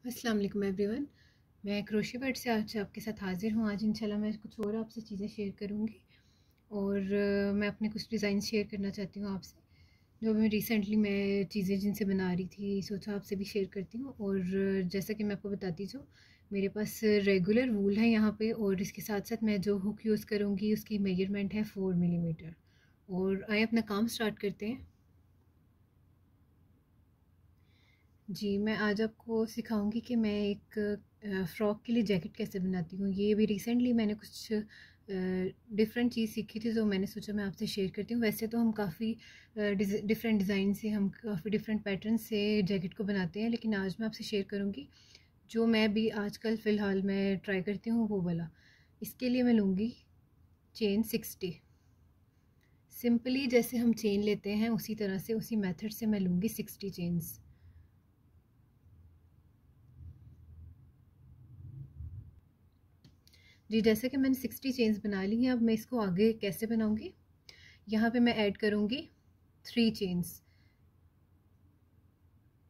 अस्सलाम वालेकुम एवरीवन। मैं क्रोशे वर्ड से आज आपके साथ हाज़िर हूँ। आज इंशाल्लाह मैं कुछ और आपसे चीज़ें शेयर करूँगी और मैं अपने कुछ डिज़ाइन शेयर करना चाहती हूँ आपसे, जो भी रिसेंटली मैं चीज़ें जिनसे बना रही थी, सोचा आपसे भी शेयर करती हूँ। और जैसा कि मैं आपको बताती हूँ, मेरे पास रेगुलर वूल है यहाँ पे, और इसके साथ साथ मैं जो हुक यूज़ करूँगी उसकी मेजरमेंट है 4 मिलीमीटर। और आए अपना काम स्टार्ट करते हैं। जी, मैं आज आपको सिखाऊंगी कि मैं एक फ़्रॉक के लिए जैकेट कैसे बनाती हूँ। ये भी रिसेंटली मैंने कुछ डिफरेंट चीज़ सीखी थी, तो मैंने सोचा मैं आपसे शेयर करती हूँ। वैसे तो हम काफ़ी डिफरेंट डिज़ाइन से, हम काफ़ी डिफरेंट पैटर्न से जैकेट को बनाते हैं, लेकिन आज मैं आपसे शेयर करूँगी जो मैं भी आजकल फ़िलहाल मैं ट्राई करती हूँ वो वाला। इसके लिए मैं लूँगी चेन 60। सिंपली जैसे हम चेन लेते हैं उसी तरह से, उसी मेथड से मैं लूँगी 60 चेन्स। जी, जैसे कि मैंने 60 चेन्स बना ली हैं। अब मैं इसको आगे कैसे बनाऊंगी, यहाँ पे मैं ऐड करूंगी 3 चेन्स।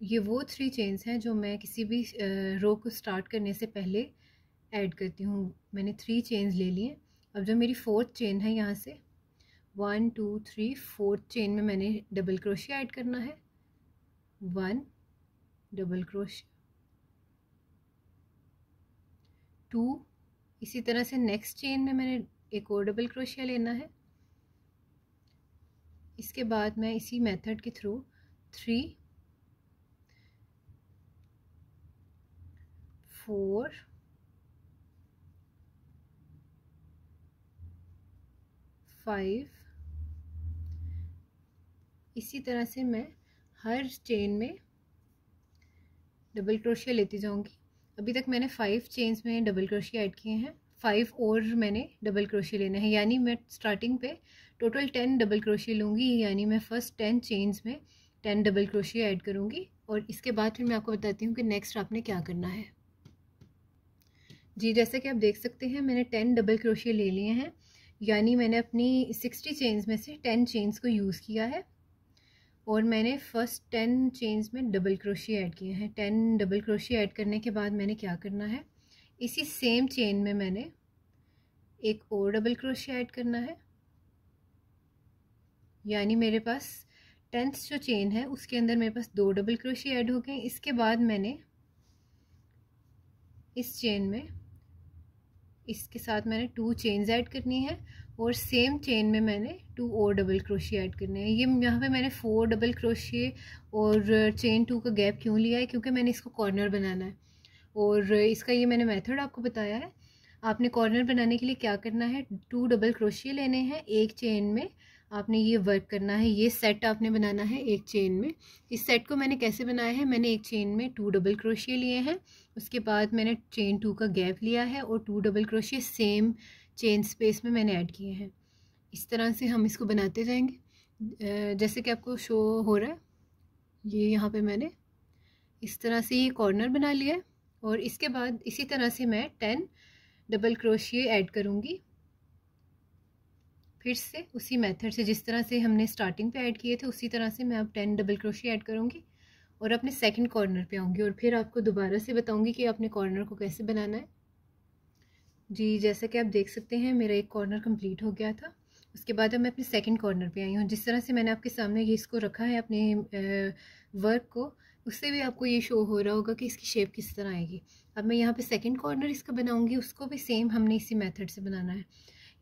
ये वो 3 चेन्स हैं जो मैं किसी भी रो को स्टार्ट करने से पहले ऐड करती हूँ। मैंने 3 चेन्स ले लिए। अब जो मेरी 4th चेन है, यहाँ से 1 2 3 4th चेन में मैंने डबल क्रोशिया ऐड करना है। 1 डबल क्रोशिया, 2, इसी तरह से नेक्स्ट चेन में मैंने एक और डबल क्रोशिया लेना है। इसके बाद मैं इसी मेथड के थ्रू 3 4 5, इसी तरह से मैं हर चेन में डबल क्रोशिया लेती जाऊंगी। अभी तक मैंने 5 चेन्स में डबल क्रोशिया ऐड किए हैं, 5 और मैंने डबल क्रोशिया लेना है, यानी मैं स्टार्टिंग पे टोटल 10 डबल क्रोशिया लूँगी। यानी मैं फ़र्स्ट 10 चेन्स में 10 डबल क्रोशिया ऐड करूँगी, और इसके बाद फिर मैं आपको बताती हूँ कि नेक्स्ट आपने क्या करना है। जी, जैसे कि आप देख सकते हैं, मैंने 10 डबल क्रोशिया ले लिए हैं, यानी मैंने अपनी 60 चेन्स में से 10 चेन्स को यूज़ किया है, और मैंने फ़र्स्ट 10 चेन्स में डबल क्रोशिया ऐड किए हैं। 10 डबल क्रोशिया ऐड करने के बाद मैंने क्या करना है, इसी सेम चेन में मैंने एक और डबल क्रोशिया ऐड करना है। यानी मेरे पास 10th जो चेन है उसके अंदर मेरे पास 2 डबल क्रोशिया ऐड हो गए। इसके बाद मैंने इस चेन में, इसके साथ मैंने 2 चेन्स ऐड करनी है, और सेम चेन में मैंने 2 और डबल क्रोशिया ऐड करने हैं। ये यहाँ पे मैंने 4 डबल क्रोशिया और चेन 2 का गैप क्यों लिया है, क्योंकि मैंने इसको कॉर्नर बनाना है, और इसका ये मैंने मेथड आपको बताया है। आपने कॉर्नर बनाने के लिए क्या करना है, 2 डबल क्रोशिया लेने हैं, एक चेन में आपने ये वर्क करना है। ये सेट आपने बनाना है एक चेन में। इस सेट को मैंने कैसे बनाया है, मैंने एक चेन में 2 डबल क्रोशिया लिए हैं, उसके बाद मैंने चेन 2 का गैप लिया है, और 2 double crochet same chain space में मैंने ऐड किए हैं। इस तरह से हम इसको बनाते जाएंगे। जैसे कि आपको शो हो रहा है, ये यहाँ पे मैंने इस तरह से ये कॉर्नर बना लिया है, और इसके बाद इसी तरह से मैं 10 डबल क्रोशिया ऐड करूँगी, फिर से उसी मेथड से जिस तरह से हमने स्टार्टिंग पे ऐड किए थे उसी तरह से मैं अब 10 डबल क्रोशिया ऐड करूँगी, और अपने सेकंड कॉर्नर पे आऊँगी, और फिर आपको दोबारा से बताऊँगी कि अपने कॉर्नर को कैसे बनाना है। जी, जैसा कि आप देख सकते हैं, मेरा एक कॉर्नर कंप्लीट हो गया था। उसके बाद अब मैं अपने सेकंड कॉर्नर पे आई हूँ। जिस तरह से मैंने आपके सामने ये इसको रखा है, अपने वर्क को, उससे भी आपको ये शो हो रहा होगा कि इसकी शेप किस तरह आएगी। अब मैं यहाँ पे सेकंड कॉर्नर इसका बनाऊँगी, उसको भी सेम हमने इसी मेथड से बनाना है।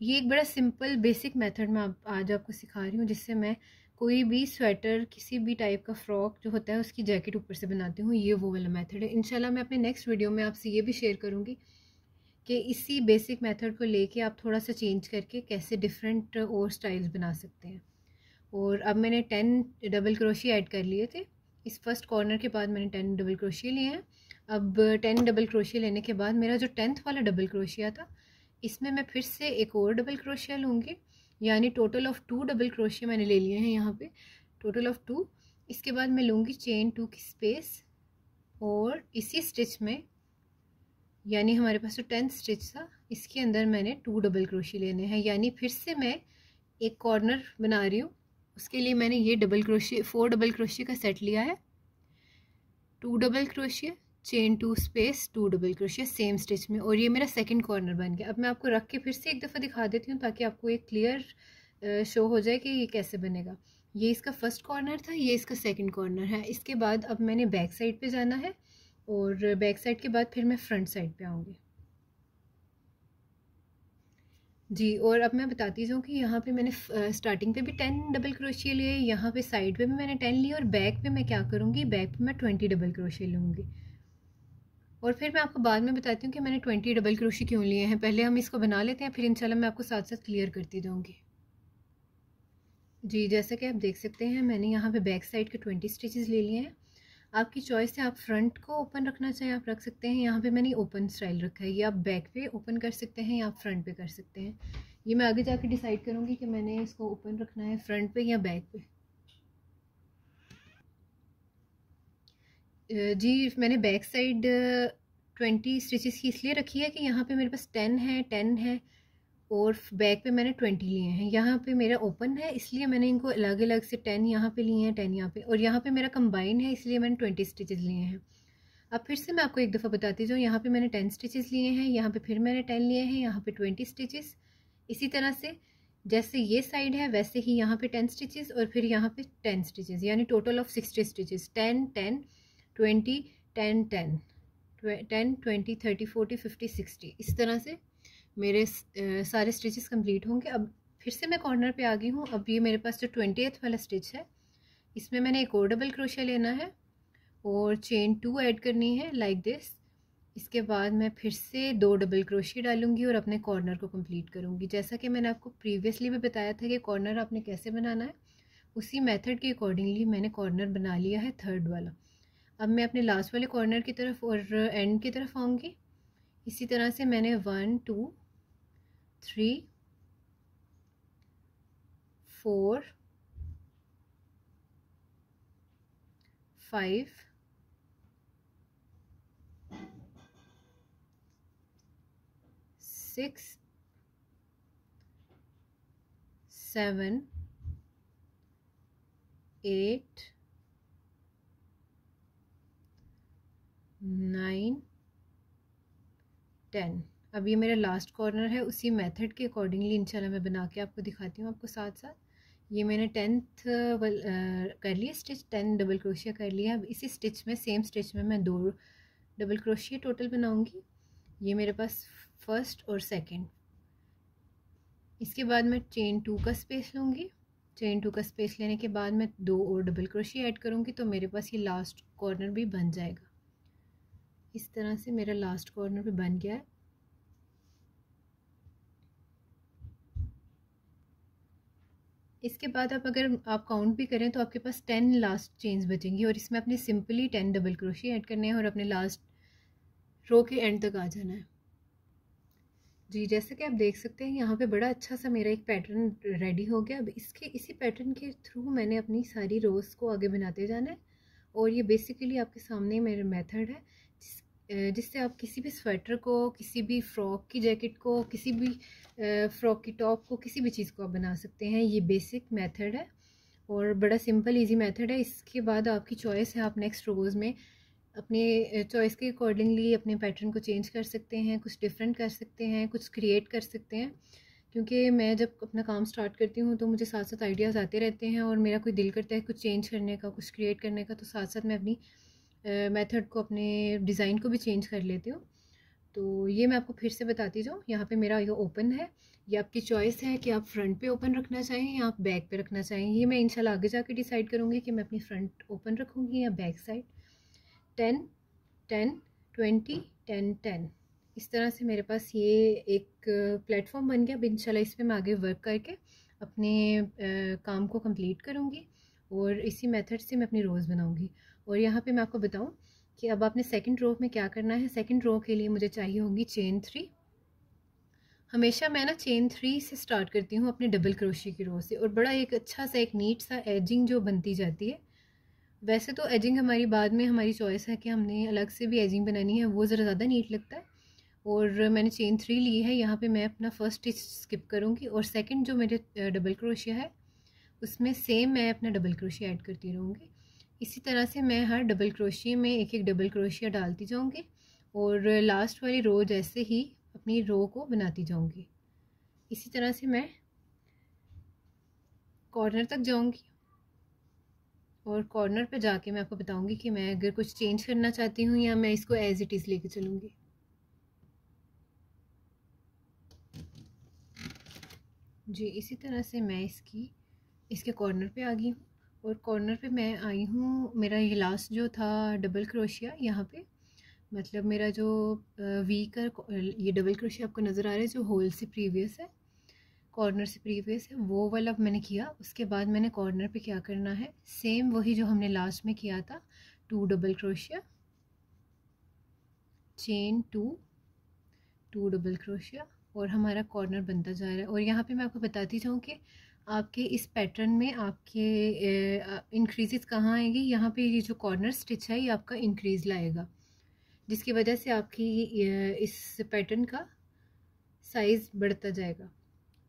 ये एक बड़ा सिंपल बेसिक मेथड मैं आज आपको सिखा रही हूँ, जिससे मैं कोई भी स्वेटर, किसी भी टाइप का फ्रॉक जो होता है उसकी जैकेट ऊपर से बनाती हूँ। ये वो वाला मेथड है। इंशाल्लाह मैं अपने नेक्स्ट वीडियो में आपसे ये भी शेयर करूँगी कि इसी बेसिक मेथड को लेके आप थोड़ा सा चेंज करके कैसे डिफरेंट और स्टाइल्स बना सकते हैं। और अब मैंने 10 डबल क्रोशिया ऐड कर लिए थे। इस फर्स्ट कॉर्नर के बाद मैंने 10 डबल क्रोशिया लिए हैं। अब 10 डबल क्रोशिया लेने के बाद मेरा जो 10th वाला डबल क्रोशिया था, इसमें मैं फिर से एक और डबल क्रोशिया लूँगी, यानी टोटल ऑफ 2 डबल क्रोशिया मैंने ले लिए हैं यहाँ पे, टोटल ऑफ 2। इसके बाद मैं लूँगी चेन 2 की स्पेस, और इसी स्टिच में, यानी हमारे पास जो 10th स्टिच था इसके अंदर मैंने 2 डबल क्रोशिया लेने हैं। यानी फिर से मैं एक कॉर्नर बना रही हूँ। उसके लिए मैंने ये डबल क्रोशिया, 4 डबल क्रोशिया का सेट लिया है, 2 double crochet, chain 2 space 2 double crochet same stitch में, और ये मेरा सेकंड कॉर्नर बन गया। अब मैं आपको रख के फिर से एक दफ़ा दिखा देती हूँ ताकि आपको एक क्लियर शो हो जाए कि ये कैसे बनेगा। ये इसका फर्स्ट कॉर्नर था, ये इसका सेकंड कॉर्नर है। इसके बाद अब मैंने बैक साइड पे जाना है, और बैक साइड के बाद फिर मैं फ्रंट साइड पे आऊँगी जी। और अब मैं बताती जाऊँ कि यहाँ पे मैंने स्टार्टिंग पे भी 10 डबल क्रोशिया लिए, यहाँ पे साइड पे भी मैंने 10 लिए, और बैक पे मैं क्या करूँगी, बैक पे मैं 20 डबल क्रोशिया लूँगी। और फिर मैं आपको बाद में बताती हूँ कि मैंने 20 डबल क्रोशिया क्यों लिए हैं। पहले हम इसको बना लेते हैं, फिर इंशाल्लाह मैं आपको साथ साथ क्लियर करती जाऊँगी जी। जैसा कि आप देख सकते हैं मैंने यहाँ पे बैक साइड के 20 स्टिचेस ले लिए हैं। आपकी चॉइस है, आप फ्रंट को ओपन रखना चाहें आप रख सकते हैं। यहाँ पे मैंने ओपन स्टाइल रखा है, ये आप बैक पे ओपन कर सकते हैं या आप फ्रंट पे कर सकते हैं। ये मैं आगे जाके डिसाइड करूँगी कि मैंने इसको ओपन रखना है फ्रंट पे या बैक पे। जी मैंने बैक साइड 20 स्टिचेस की इसलिए रखी है कि यहाँ पे मेरे पास 10 है और बैक पे मैंने 20 लिए हैं। यहाँ पे मेरा ओपन है इसलिए मैंने इनको अलग अलग से 10 यहाँ पे लिए हैं, 10 यहाँ पे, और यहाँ पे मेरा कंबाइन है इसलिए मैंने 20 स्टिचेस लिए हैं। अब फिर से मैं आपको एक दफ़ा बताती जाऊँ, यहाँ पे मैंने 10 स्टिचेस लिए हैं, यहाँ पे फिर मैंने 10 लिए हैं, यहाँ पे 20 स्टिचेस। इसी तरह से जैसे ये साइड है वैसे ही यहाँ पे 10 स्टिचेस और फिर यहाँ पे 10 स्टिचेस, यानी टोटल ऑफ 60 स्टिचेस। 10 10 20 10 10 10 20 30 40 50 60, इस तरह से मेरे सारे स्टिचेस कंप्लीट होंगे। अब फिर से मैं कॉर्नर पे आ गई हूँ। अब ये मेरे पास जो 20th वाला स्टिच है इसमें मैंने एक और डबल क्रोशिया लेना है और चेन 2 ऐड करनी है लाइक दिस। इसके बाद मैं फिर से 2 डबल क्रोशिया डालूंगी और अपने कॉर्नर को कंप्लीट करूंगी। जैसा कि मैंने आपको प्रीवियसली भी बताया था कि कॉर्नर आपने कैसे बनाना है, उसी मेथड के अकॉर्डिंगली मैंने कॉर्नर बना लिया है थर्ड वाला। अब मैं अपने लास्ट वाले कॉर्नर की तरफ और एंड की तरफ आऊँगी। इसी तरह से मैंने 1 2 3 4 5 6 7 8 9 10। अब ये मेरा लास्ट कॉर्नर है, उसी मेथड के अकॉर्डिंगली इंशाल्लाह मैं बना के आपको दिखाती हूँ आपको साथ साथ। ये मैंने 10th कर लिया स्टिच, 10 डबल क्रोशिया कर लिया। अब इसी स्टिच में सेम स्टिच में मैं 2 डबल क्रोशिया टोटल बनाऊंगी। ये मेरे पास फर्स्ट और सेकंड। इसके बाद मैं चेन 2 का स्पेस लूँगी। चेन 2 का स्पेस लेने के बाद मैं 2 और डबल क्रोशिया ऐड करूँगी तो मेरे पास ये लास्ट कॉर्नर भी बन जाएगा। इस तरह से मेरा लास्ट कॉर्नर भी बन गया है। इसके बाद अगर आप काउंट भी करें तो आपके पास 10 लास्ट चेन्स बचेंगी और इसमें अपने सिंपली 10 डबल क्रोशिया ऐड करने हैं और अपने लास्ट रो के एंड तक आ जाना है जी। जैसे कि आप देख सकते हैं यहाँ पे बड़ा अच्छा सा मेरा एक पैटर्न रेडी हो गया। अब इसी पैटर्न के थ्रू मैंने अपनी सारी रोज़ को आगे बनाते जाना है और ये बेसिकली आपके सामने मेरा मेथड है जिससे आप किसी भी स्वेटर को, किसी भी फ्रॉक की जैकेट को, किसी भी फ्रॉक की टॉप को, किसी भी चीज़ को आप बना सकते हैं। ये बेसिक मेथड है और बड़ा सिंपल इजी मेथड है। इसके बाद आपकी चॉइस है, आप नेक्स्ट रोज़ में अपने चॉइस के अकॉर्डिंगली अपने पैटर्न को चेंज कर सकते हैं, कुछ डिफरेंट कर सकते हैं, कुछ क्रिएट कर सकते हैं। क्योंकि मैं जब अपना काम स्टार्ट करती हूँ तो मुझे साथ साथ आइडियाज़ आते रहते हैं और मेरा कोई दिल करता है कुछ चेंज करने का, कुछ क्रिएट करने का, तो साथ साथ मैं अपनी मेथड को, अपने डिज़ाइन को भी चेंज कर लेती हूँ। तो ये मैं आपको फिर से बताती जाऊँ। यहाँ पे मेरा ये ओपन है, ये आपकी चॉइस है कि आप फ्रंट पे ओपन रखना चाहें या आप बैक पे रखना चाहें। ये मैं इंशाल्लाह आगे जाके डिसाइड करूँगी कि मैं अपनी फ्रंट ओपन रखूँगी या बैक साइड। 10 10 20 10 10, इस तरह से मेरे पास ये एक प्लेटफॉर्म बन गया। अब इंशाल्लाह इस पर मैं आगे वर्क करके अपने काम को कंप्लीट करूँगी और इसी मेथड से मैं अपनी रोज़ बनाऊँगी। और यहाँ पे मैं आपको बताऊँ कि अब आपने सेकंड रो में क्या करना है। सेकंड रो के लिए मुझे चाहिए होगी चेन 3। हमेशा मैं ना चेन 3 से स्टार्ट करती हूँ अपने डबल क्रोशिया की रो से, और बड़ा एक अच्छा सा एक नीट सा एजिंग जो बनती जाती है। वैसे तो एजिंग हमारी बाद में हमारी चॉइस है कि हमने अलग से भी एजिंग बनानी है, वो ज़रा ज़्यादा नीट लगता है। और मैंने चेन 3 ली है, यहाँ पे मैं अपना फर्स्ट स्टिच स्किप करूँगी और सेकंड जो मेरे डबल क्रोशिया है उसमें सेम मैं अपना डबल क्रोशिया ऐड करती रहूँगी। इसी तरह से मैं हर डबल क्रोशिया में एक एक डबल क्रोशिया डालती जाऊंगी और लास्ट वाली रो जैसे ही अपनी रो को बनाती जाऊंगी। इसी तरह से मैं कॉर्नर तक जाऊंगी और कॉर्नर पे जाके मैं आपको बताऊंगी कि मैं अगर कुछ चेंज करना चाहती हूँ या मैं इसको एज इट इज़ लेके चलूँगी। जी, इसी तरह से मैं इसके कॉर्नर पे आ गई हूँ और कॉर्नर पे मैं आई हूँ। मेरा ये लास्ट जो था डबल क्रोशिया, यहाँ पे मतलब मेरा जो वी का ये डबल क्रोशिया आपको नज़र आ रहा है जो होल से प्रीवियस है, कॉर्नर से प्रीवियस है, वो वाला मैंने किया। उसके बाद मैंने कॉर्नर पे क्या करना है, सेम वही जो हमने लास्ट में किया था, 2 double crochet, chain 2 double crochet और हमारा कॉर्नर बनता जा रहा है। और यहाँ पे मैं आपको बताती जाऊँ कि आपके इस पैटर्न में आपके इंक्रीजेस कहाँ आएंगी। यहाँ पे ये जो कॉर्नर स्टिच है ये आपका इंक्रीज लाएगा, जिसकी वजह से आपकी इस पैटर्न का साइज़ बढ़ता जाएगा।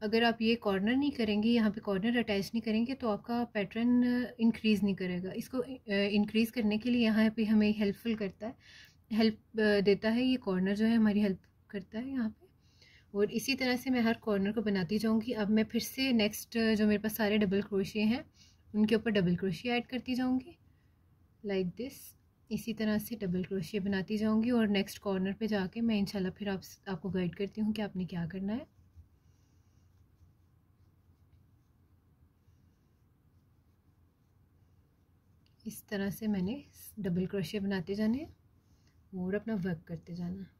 अगर आप ये कॉर्नर नहीं करेंगे, यहाँ पे कॉर्नर अटैच नहीं करेंगे, तो आपका पैटर्न इंक्रीज़ नहीं करेगा। इसको इंक्रीज़ करने के लिए यहाँ पे हमें हेल्पफुल करता है, हेल्प देता है ये कॉर्नर जो है, हमारी हेल्प करता है यहाँ पे। और इसी तरह से मैं हर कॉर्नर को बनाती जाऊँगी। अब मैं फिर से नेक्स्ट जो मेरे पास सारे डबल क्रोशिया हैं उनके ऊपर डबल क्रोशिया ऐड करती जाऊँगी लाइक दिस। इसी तरह से डबल क्रोशिया बनाती जाऊँगी और नेक्स्ट कॉर्नर पे जाके मैं इंशाल्लाह फिर आपको गाइड करती हूँ कि आपने क्या करना है। इस तरह से मैंने डबल क्रोशिया बनाते जाने हैं और अपना वर्क करते जाना है।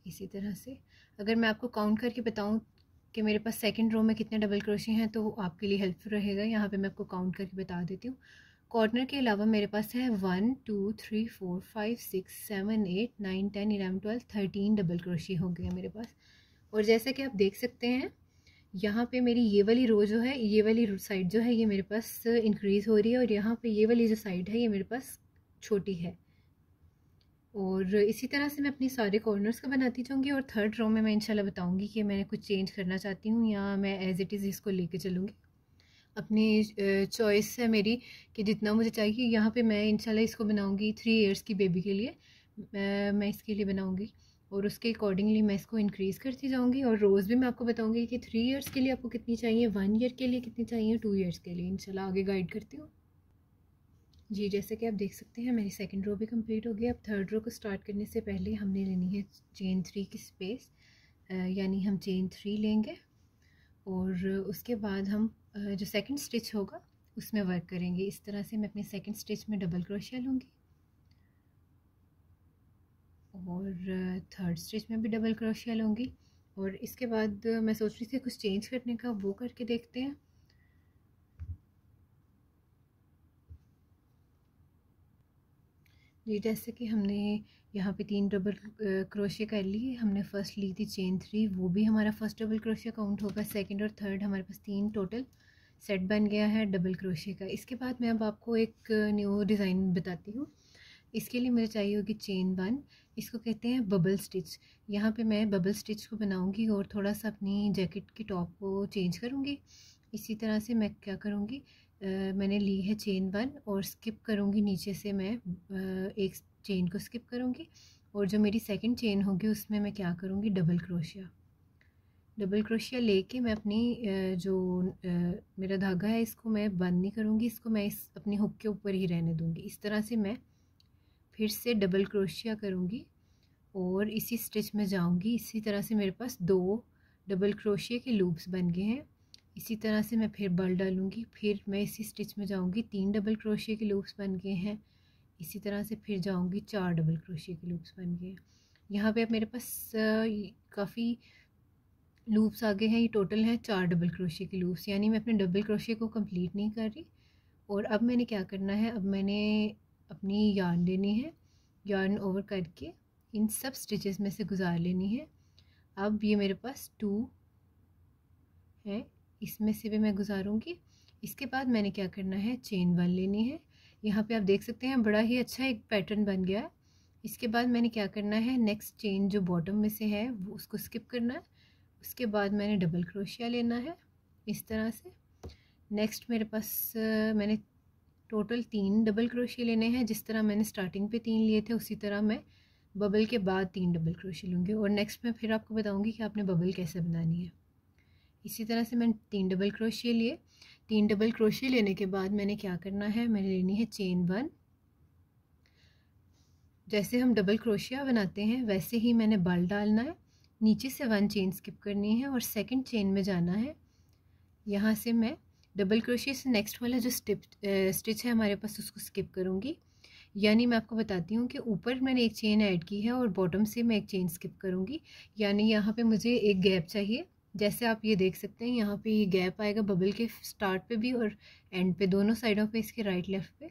इसी तरह से अगर मैं आपको काउंट करके बताऊं कि मेरे पास सेकंड रो में कितने डबल क्रोशिया हैं तो आपके लिए हेल्पफुल रहेगा। यहाँ पे मैं आपको काउंट करके बता देती हूँ। कॉर्नर के अलावा मेरे पास है 1 2 3 4 5 6 7 8 9 10 11 12 13 डबल क्रोशिया हो गए मेरे पास। और जैसा कि आप देख सकते हैं यहाँ पे मेरी ये वाली रो जो है, ये वाली साइड जो है ये मेरे पास इंक्रीज़ हो रही है और यहाँ पे ये वाली जो साइड है ये मेरे पास छोटी है। और इसी तरह से मैं अपनी सारे कॉर्नर्स का बनाती जाऊँगी और थर्ड रो में मैं इंशाल्लाह बताऊँगी कि मैं कुछ चेंज करना चाहती हूँ या मैं एज़ इट इज़ इसको लेके चलूँगी। अपनी चॉइस है मेरी कि जितना मुझे चाहिए। यहाँ पे मैं इंशाल्लाह इसको बनाऊँगी 3 इयर्स की बेबी के लिए, मैं इसके लिए बनाऊँगी और उसके अकॉर्डिंगली मैं इसको इंक्रीज़ करती जाऊँगी। और रोज़ भी मैं आपको बताऊँगी कि 3 इयर्स के लिए आपको कितनी चाहिए, 1 ईयर के लिए कितनी चाहिए, 2 इयर्स के लिए, इंशाल्लाह आगे गाइड करती हूँ। जी, जैसे कि आप देख सकते हैं मेरी सेकंड रो भी कंप्लीट हो गई। अब थर्ड रो को स्टार्ट करने से पहले हमने लेनी है चेन 3 की स्पेस, यानी हम चेन 3 लेंगे और उसके बाद हम जो सेकंड स्टिच होगा उसमें वर्क करेंगे। इस तरह से मैं अपने सेकंड स्टिच में डबल क्रोशिया लूँगी और थर्ड स्टिच में भी डबल क्रोशिया लूँगी। और इसके बाद मैं सोच रही थी कुछ चेंज करने का, वो करके देखते हैं। जी, जैसे कि हमने यहाँ पे 3 डबल क्रोशिया कर लिए। हमने फ़र्स्ट ली थी चेन 3, वो भी हमारा फर्स्ट डबल क्रोशिया काउंट होगा। सेकंड और थर्ड हमारे पास 3 टोटल सेट बन गया है डबल क्रोशिया का। इसके बाद मैं अब आपको एक न्यू डिज़ाइन बताती हूँ। इसके लिए मुझे चाहिए होगी चेन 1, इसको कहते हैं बबल स्टिच। यहाँ पे मैं बबल स्टिच को बनाऊँगी और थोड़ा सा अपनी जैकेट की टॉप को चेंज करूँगी। इसी तरह से मैं क्या करूँगी, मैंने ली है चेन 1 और स्किप करूँगी नीचे से, मैं एक चेन को स्किप करूँगी और जो मेरी सेकंड चेन होगी उसमें मैं क्या करूँगी, डबल क्रोशिया लेके मैं अपनी जो मेरा धागा है इसको मैं बंद नहीं करूँगी, इसको मैं इस अपनी हुक के ऊपर ही रहने दूँगी। इस तरह से मैं फिर से डबल क्रोशिया करूँगी और इसी स्टिच में जाऊँगी। इसी तरह से मेरे पास 2 डबल क्रोशिया के लूप्स बन गए हैं। इसी तरह से मैं फिर बल डालूँगी, फिर मैं इसी स्टिच में जाऊँगी, 3 डबल क्रोशिया के लूप्स बन गए हैं। इसी तरह से फिर जाऊँगी, 4 डबल क्रोशिया के लूप्स बन गए हैं। यहाँ पे अब मेरे पास काफ़ी लूप्स आ गए हैं। ये टोटल हैं 4 डबल क्रोशिया के लूप्स, यानी मैं अपने डबल क्रोशिया को कंप्लीट नहीं कर रही। और अब मैंने क्या करना है, अब मैंने अपनी यार्न लेनी है, यार्न ओवर करके इन सब स्टिचेस में से गुजार लेनी है। अब ये मेरे पास 2 है, इसमें से भी मैं गुजारूंगी। इसके बाद मैंने क्या करना है, चेन 1 लेनी है। यहाँ पे आप देख सकते हैं बड़ा ही अच्छा एक पैटर्न बन गया है। इसके बाद मैंने क्या करना है, नेक्स्ट चेन जो बॉटम में से है वो उसको स्किप करना है, उसके बाद मैंने डबल क्रोशिया लेना है इस तरह से। नेक्स्ट मेरे पास मैंने टोटल 3 डबल क्रोशिया लेने हैं। जिस तरह मैंने स्टार्टिंग पे 3 लिए थे उसी तरह मैं बबल के बाद 3 डबल क्रोशिया लूँगी, और नेक्स्ट मैं फिर आपको बताऊँगी कि आपने बबल कैसे बनानी है। इसी तरह से मैंने 3 डबल क्रोशिया लिए। 3 डबल क्रोशिया लेने के बाद मैंने क्या करना है, मैंने लेनी है चेन 1। जैसे हम डबल क्रोशिया बनाते हैं वैसे ही मैंने बल डालना है, नीचे से 1 चेन स्किप करनी है और सेकंड चेन में जाना है। यहाँ से मैं डबल क्रोशिया से नेक्स्ट वाला जो स्टिच है हमारे पास उसको स्किप करूँगी। यानी मैं आपको बताती हूँ कि ऊपर मैंने एक चेन ऐड की है और बॉटम से मैं एक चेन स्किप करूँगी। यानी यहाँ पे मुझे एक गैप चाहिए। जैसे आप ये देख सकते हैं यहाँ पे ये गैप आएगा बबल के स्टार्ट पे भी और एंड पे, दोनों साइडों पे इसके राइट लेफ्ट पे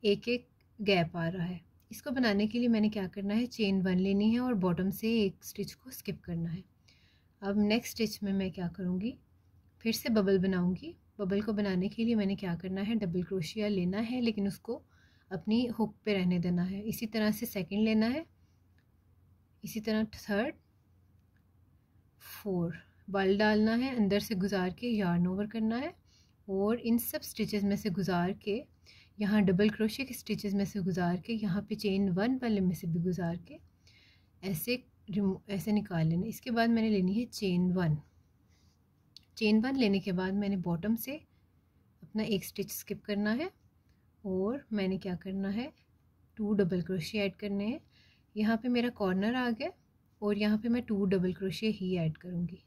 एक एक गैप आ रहा है। इसको बनाने के लिए मैंने क्या करना है, चेन 1 लेनी है और बॉटम से एक स्टिच को स्किप करना है। अब नेक्स्ट स्टिच में मैं क्या करूँगी, फिर से बबल बनाऊँगी। बबल को बनाने के लिए मैंने क्या करना है, डबल क्रोशिया लेना है लेकिन उसको अपनी हुक पे रहने देना है। इसी तरह से सेकंड लेना है, इसी तरह थर्ड, 4 बल डालना है, अंदर से गुजार के यार्न ओवर करना है और इन सब स्टिचेस में से गुजार के, यहाँ डबल क्रोशिया के स्टिचेस में से गुजार के, यहाँ पे चेन 1 वाले में से भी गुजार के ऐसे निकाल लेना। इसके बाद मैंने लेनी है चेन 1। चेन 1 लेने के बाद मैंने बॉटम से अपना एक स्टिच स्किप करना है और मैंने क्या करना है, 2 डबल क्रोशिया ऐड करने हैं। यहाँ पे मेरा कॉर्नर आ गया और यहाँ पे मैं 2 डबल क्रोशिया ही ऐड करूँगी।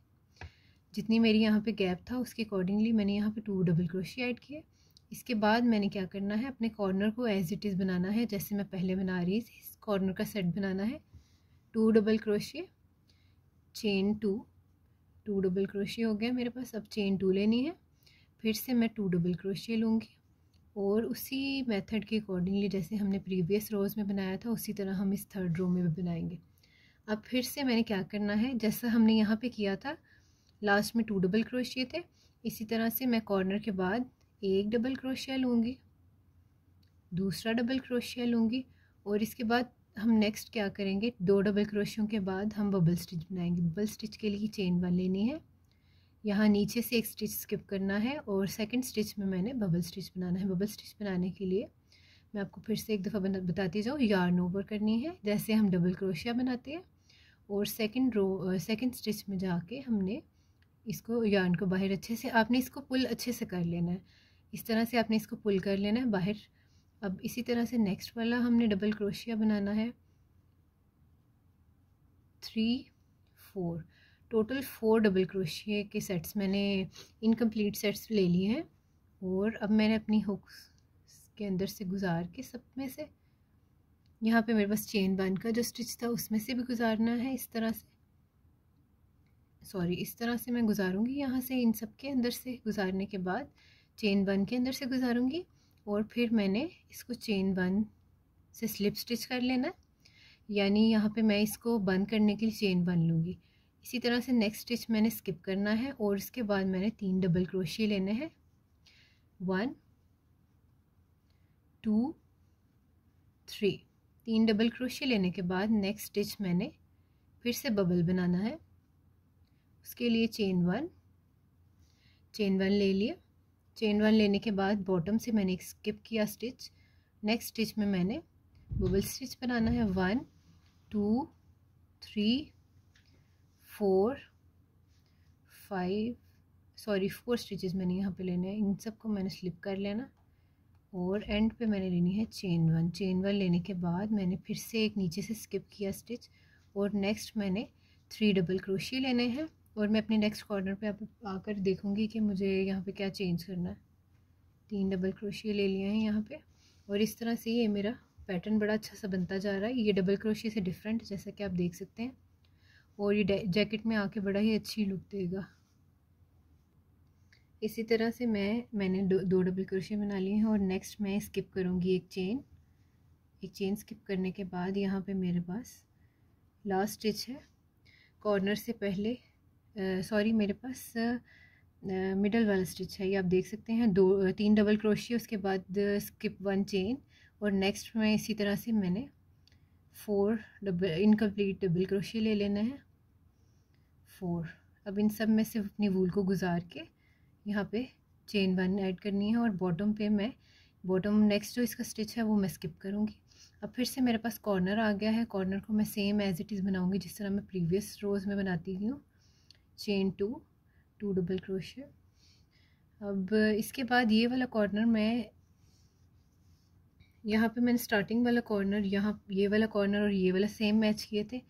जितनी मेरी यहाँ पे गैप था उसके अकॉर्डिंगली मैंने यहाँ पे 2 डबल क्रोशिया ऐड किए। इसके बाद मैंने क्या करना है, अपने कॉर्नर को एज इट इज़ बनाना है जैसे मैं पहले बना रही थी। इस कॉर्नर का सेट बनाना है, 2 double crochet, chain 2 double crochet हो गया मेरे पास। अब चेन 2 लेनी है, फिर से मैं 2 डबल क्रोशिया लूँगी और उसी मेथड के अकॉर्डिंगली जैसे हमने प्रीवियस रोज़ में बनाया था उसी तरह हम इस थर्ड रो में भी बनाएंगे। अब फिर से मैंने क्या करना है, जैसा हमने यहाँ पे किया था लास्ट में 2 डबल क्रोशिया थे, इसी तरह से मैं कॉर्नर के बाद एक डबल क्रोशिया लूँगी, दूसरा डबल क्रोशिया लूँगी और इसके बाद हम नेक्स्ट क्या करेंगे, 2 डबल क्रोशियों के बाद हम बबल स्टिच बनाएंगे। बबल स्टिच के लिए चेन 1 लेनी है, यहाँ नीचे से एक स्टिच स्किप करना है और सेकंड स्टिच में मैंने बबल स्टिच बनाना है। बबल स्टिच बनाने के लिए मैं आपको फिर से एक दफ़ा बताती जाऊँ, यार्न ओवर करनी है जैसे हम डबल क्रोशिया बनाते हैं और सेकंड स्टिच में जाके हमने इसको यार्न को बाहर अच्छे से, आपने इसको पुल अच्छे से कर लेना है, इस तरह से आपने इसको पुल कर लेना है बाहर। अब इसी तरह से नेक्स्ट वाला हमने डबल क्रोशिया बनाना है, 3 4 टोटल 4 डबल क्रोशिया के सेट्स मैंने इनकम्प्लीट सेट्स ले लिए हैं और अब मैंने अपनी हुक के अंदर से गुजार के सब में से, यहाँ पे मेरे पास चेन 1 का जो स्टिच था उसमें से भी गुजारना है इस तरह से, इस तरह से मैं गुजारूंगी। यहाँ से इन सब के अंदर से गुजारने के बाद चेन 1 के अंदर से गुजारूंगी और फिर मैंने इसको चेन 1 से स्लिप स्टिच कर लेना, यानी यहाँ पे मैं इसको बंद करने के लिए चेन 1 लूँगी। इसी तरह से नेक्स्ट स्टिच मैंने स्किप करना है और इसके बाद मैंने 3 डबल क्रोशिया लेने हैं, 1 2 3। 3 डबल क्रोशिया लेने के बाद नेक्स्ट स्टिच मैंने फिर से बबल बनाना है, उसके लिए चेन 1 ले लिया। चेन 1 लेने के बाद बॉटम से मैंने एक स्किप किया स्टिच, नेक्स्ट स्टिच में मैंने बबल स्टिच बनाना है, 1 2 3 4 5 4 स्टिचेस मैंने यहाँ पे लेने हैं, इन सबको मैंने स्लिप कर लेना और एंड पे मैंने लेनी है चेन 1 लेने के बाद मैंने फिर से एक नीचे से स्किप किया स्टिच और नेक्स्ट मैंने 3 डबल क्रोशिया लेने हैं और मैं अपने नेक्स्ट कॉर्नर पे आकर देखूंगी कि मुझे यहाँ पे क्या चेंज करना है। 3 डबल क्रोशिया ले लिए हैं यहाँ पे और इस तरह से ये मेरा पैटर्न बड़ा अच्छा सा बनता जा रहा है। ये डबल क्रोशिया से डिफरेंट जैसा कि आप देख सकते हैं और ये जैकेट में आके बड़ा ही अच्छी लुक देगा। इसी तरह से मैंने दो डबल क्रोशिया बना लिए हैं और नेक्स्ट मैं स्किप करूँगी एक चेन स्किप करने के बाद यहाँ पे मेरे पास लास्ट स्टिच है, कॉर्नर से पहले मेरे पास मिडल वाला स्टिच है, ये आप देख सकते हैं। 3 डबल क्रोशिया, उसके बाद स्किप 1 चेन और नेक्स्ट में इसी तरह से मैंने 4 इनकम्प्लीट डबल क्रोशिया ले लेना है, 4 अब इन सब में सिर्फ अपनी वूल को गुजार के यहाँ पे चेन 1 ऐड करनी है और बॉटम पे मैं नेक्स्ट जो इसका स्टिच है वो मैं स्किप करूँगी। अब फिर से मेरे पास कॉर्नर आ गया है, कॉर्नर को मैं सेम एज इट इज़ बनाऊँगी जिस तरह मैं प्रीवियस रोज़ में बनाती हूँ। Chain 2 double crochet. अब इसके बाद ये वाला कॉर्नर मैं यहाँ पे मैंने स्टार्टिंग वाला कॉर्नर, यहाँ ये वाला कॉर्नर और ये वाला सेम मैच किए थे।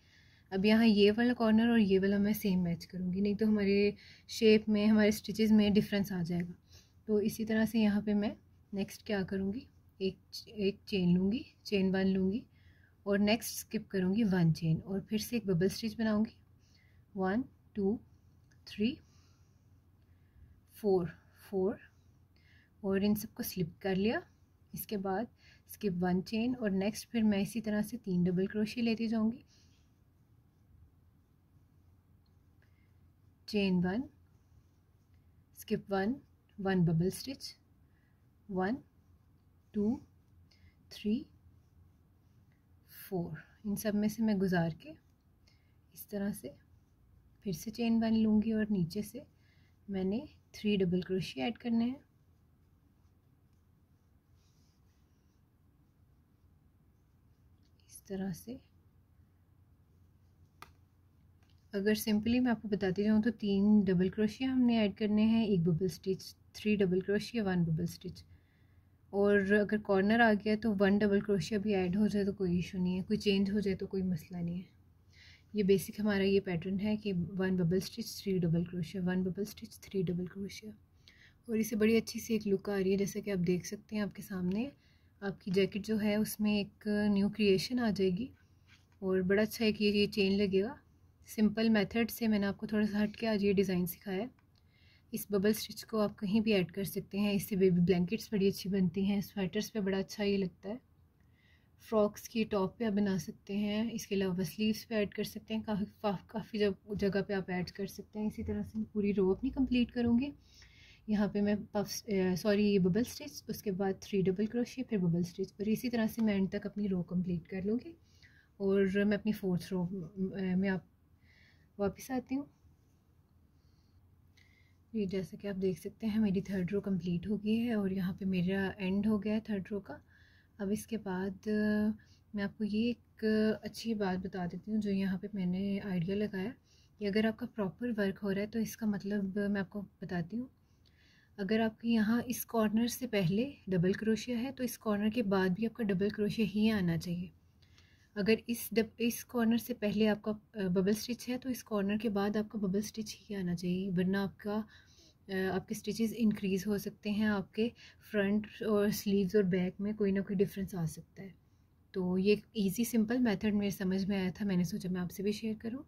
अब यहाँ ये वाला कॉर्नर और ये वाला मैं सेम मैच करूँगी, नहीं तो हमारे शेप में, हमारे स्टिचेस में डिफरेंस आ जाएगा। तो इसी तरह से यहाँ पे मैं नेक्स्ट क्या करूँगी, एक चेन लूँगी, चेन 1 लूँगी और नेक्स्ट स्किप करूँगी 1 चेन और फिर से एक बबल स्टिच बनाऊँगी। 1 2 3 4 और इन सबको स्लिप कर लिया। इसके बाद स्किप 1 चेन और नेक्स्ट फिर मैं इसी तरह से 3 डबल क्रोशिया लेती जाऊंगी। चेन 1, स्किप 1 बबल स्टिच, 1 2 3 4 इन सब में से मैं गुजार के इस तरह से फिर से चेन 1 लूँगी और नीचे से मैंने 3 डबल क्रोशिया ऐड करने हैं। इस तरह से अगर सिंपली मैं आपको बताती जाऊँ तो 3 डबल क्रोशिया हमने ऐड करने हैं, एक bubble stitch, 3 double crochet 1 bubble stitch. और अगर कॉर्नर आ गया तो 1 डबल क्रोशिया भी ऐड हो जाए तो कोई इशू नहीं है, कोई चेंज हो जाए तो कोई मसला नहीं है। ये बेसिक हमारा ये पैटर्न है कि 1 bubble stitch 3 double crochet, 1 bubble stitch 3 double crochet. और इसे बड़ी अच्छी सी एक लुक आ रही है, जैसे कि आप देख सकते हैं आपके सामने। आपकी जैकेट जो है उसमें एक न्यू क्रिएशन आ जाएगी और बड़ा अच्छा है कि ये चेन लगेगा। सिंपल मेथड से मैंने आपको थोड़ा सा हट के आज ये डिज़ाइन सिखाया है। इस बबल स्टिच को आप कहीं भी ऐड कर सकते हैं, इससे बेबी ब्लैंकेट्स बड़ी अच्छी बनती हैं, स्वेटर्स पे बड़ा अच्छा ये लगता है, फ्रॉक्स की टॉप पे आप बना सकते हैं, इसके अलावा स्लीव्स पे ऐड कर सकते हैं, काफ़ी जगह पे आप ऐड कर सकते हैं। इसी तरह से मैं पूरी रो अपनी कंप्लीट करूँगी। यहाँ पे मैं ये बबल स्टिच, उसके बाद 3 डबल क्रोशिया, फिर बबल स्टिच, और इसी तरह से मैं एंड तक अपनी रो कंप्लीट कर लूँगी और मैं अपनी 4th रो में आप वापस आती हूँ। ये जैसे कि आप देख सकते हैं मेरी 3rd रो कंप्लीट हो गई है और यहाँ पे मेरा एंड हो गया है 3rd रो का। अब इसके बाद मैं आपको ये एक अच्छी बात बता देती हूँ जो यहाँ पे मैंने आइडिया लगाया कि अगर आपका प्रॉपर वर्क हो रहा है तो इसका मतलब मैं आपको बताती हूँ। अगर आपके यहाँ इस कॉर्नर से पहले डबल क्रोशिया है तो इस कॉर्नर के बाद भी आपका डबल क्रोशिया ही आना चाहिए। अगर इस कॉर्नर से पहले आपका बबल स्टिच है तो इस कॉर्नर के बाद आपका बबल स्टिच ही आना चाहिए, वरना आपके स्टिचेस इंक्रीज़ हो सकते हैं, आपके फ्रंट और स्लीव्स और बैक में कोई ना कोई डिफरेंस आ सकता है। तो ये एक ईजी सिंपल मेथड मेरे समझ में आया था, मैंने सोचा मैं आपसे भी शेयर करूं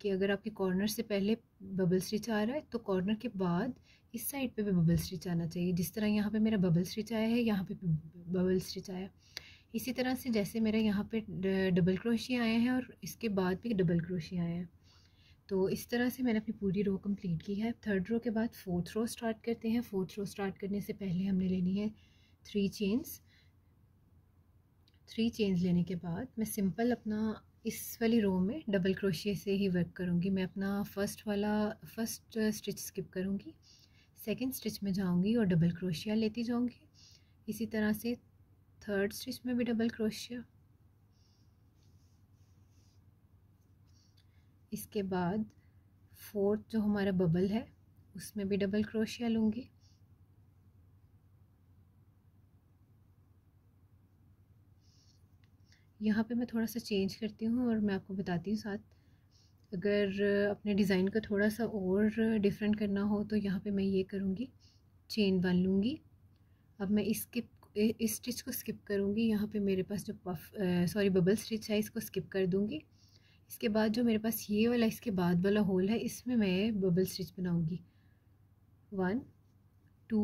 कि अगर आपके कॉर्नर से पहले बबल स्टिच आ रहा है तो कॉर्नर के बाद इस साइड पे भी बबल स्टिच आना चाहिए। जिस तरह यहाँ पे मेरा बबल स्टिच आया है, यहाँ पे बबल स्टिच आया, इसी तरह से जैसे मेरे यहाँ पे डबल क्रोशिया आए हैं और इसके बाद भी डबल क्रोशिया आए हैं। तो इस तरह से मैंने अपनी पूरी रो कंप्लीट की है। 3rd रो के बाद 4th रो स्टार्ट करते हैं। 4th रो स्टार्ट करने से पहले हमने लेनी है 3 चेन्स। 3 चेन्स लेने के बाद मैं सिंपल अपना इस वाली रो में डबल क्रोशिया से ही वर्क करूँगी। मैं अपना फर्स्ट स्टिच स्किप करूँगी, सेकंड स्टिच में जाऊँगी और डबल क्रोशिया लेती जाऊँगी। इसी तरह से 3rd स्टिच में भी डबल क्रोशिया, इसके बाद 4th जो हमारा बबल है उसमें भी डबल क्रोशिया लूँगी। यहाँ पे मैं थोड़ा सा चेंज करती हूँ और मैं आपको बताती हूँ साथ, अगर अपने डिज़ाइन का थोड़ा सा और डिफरेंट करना हो तो यहाँ पे मैं ये करूँगी, चेन 1 लूँगी। अब मैं इस स्टिच को स्किप करूँगी। यहाँ पे मेरे पास जो बबल स्टिच है इसको स्किप कर दूँगी। इसके बाद जो मेरे पास ये वाला इसके बाद वाला होल है इसमें मैं बबल स्टिच बनाऊँगी। 1 2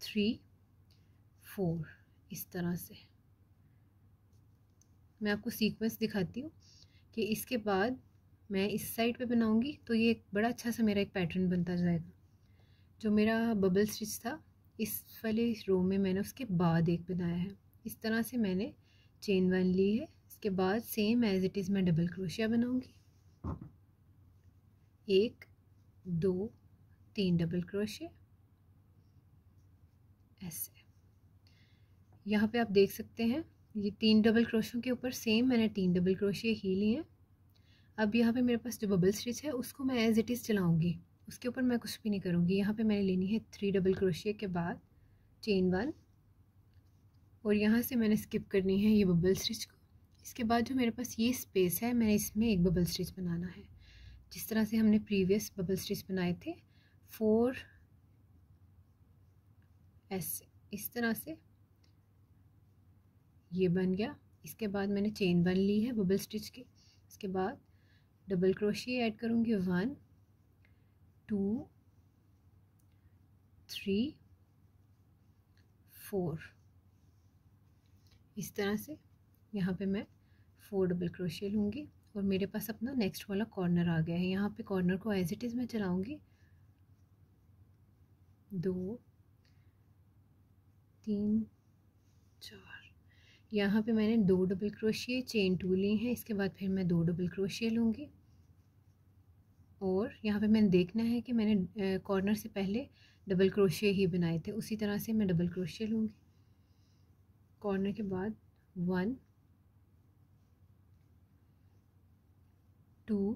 3 4 इस तरह से मैं आपको सीक्वेंस दिखाती हूँ कि इसके बाद मैं इस साइड पे बनाऊँगी तो ये एक बड़ा अच्छा सा मेरा एक पैटर्न बनता जाएगा। जो मेरा बबल स्टिच था इस वाले रो में मैंने उसके बाद एक बनाया है। इस तरह से मैंने चेन 1 ली है, इसके बाद सेम एज इट इज़ मैं डबल क्रोशिया बनाऊँगी, 1 2 3 डबल क्रोशे, ऐसे। यहाँ पे आप देख सकते हैं ये 3 डबल क्रोशों के ऊपर सेम मैंने 3 डबल क्रोशे ही लिए हैं। अब यहाँ पे मेरे पास जो बबल स्टिच है उसको मैं एज इट इज़ चलाऊँगी, उसके ऊपर मैं कुछ भी नहीं करूँगी। यहाँ पे मैंने लेनी है 3 डबल क्रोशे के बाद चेन 1, और यहाँ से मैंने स्किप करनी है ये बबल स्टिच को। इसके बाद जो मेरे पास ये स्पेस है मैंने इसमें एक बबल स्टिच बनाना है, जिस तरह से हमने प्रीवियस बबल स्टिच बनाए थे 4, ऐसे इस तरह से ये बन गया। इसके बाद मैंने चेन 1 ली है बबल स्टिच की, इसके बाद डबल क्रोशिया ऐड करूँगी 1 2 3 4, इस तरह से यहाँ पे मैं 4 डबल क्रोशिया लूँगी और मेरे पास अपना नेक्स्ट वाला कॉर्नर आ गया है। यहाँ पे कॉर्नर को एज इट इज़ मैं चलाऊँगी 2 3 4, यहाँ पे मैंने 2 डबल क्रोशिया चेन 2 ली हैं। इसके बाद फिर मैं 2 डबल क्रोशिया लूँगी और यहाँ पे मैंने देखना है कि मैंने कॉर्नर से पहले डबल क्रोशिया ही बनाए थे, उसी तरह से मैं डबल क्रोशिया लूँगी। कॉर्नर के बाद 1 2